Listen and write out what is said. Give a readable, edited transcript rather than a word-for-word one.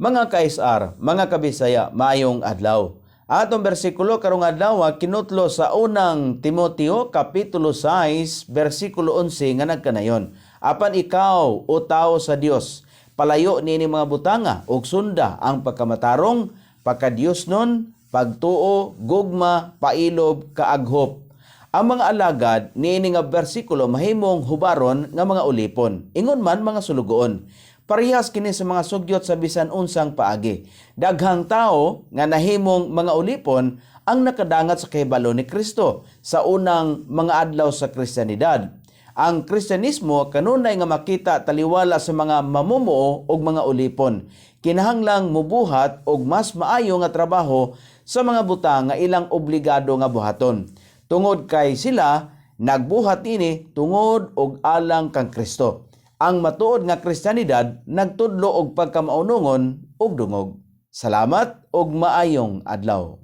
Mga ka-SR, mga kabisaya, maayong adlaw. Atong bersikulo karong adlaw kinutlo sa unang Timoteo kapitulo 6 bersikulo 11 nga nagkanayon. Apan ikaw o tao sa Dios, palayo niini mga butanga ug sunda ang pagkamatarong, pagkadiyosnon, pagtuo, gugma, pailob, kaaghop. Ang mga alagad niini nga bersikulo mahimong hubaron nga mga ulipon, ingon man mga sulugoon. Parehas kini sa mga sugyot sa bisan unsang paagi. Daghang tao nga nahimong mga ulipon ang nakadangat sa kahibalo ni Kristo sa unang mga adlaw sa Kristiyanidad. Ang Kristyanismo kanunay nga makita taliwala sa mga mamumuo og mga ulipon. Kinahanglang mubuhat og mas maayo nga trabaho sa mga butang nga ilang obligado nga buhaton. Tungod kay sila nagbuhat ini tungod og alang kang Kristo. Ang matuod nga Kristyanidad nagtudlo og pagkamaunungon ug dungog. Salamat ug maayong adlaw.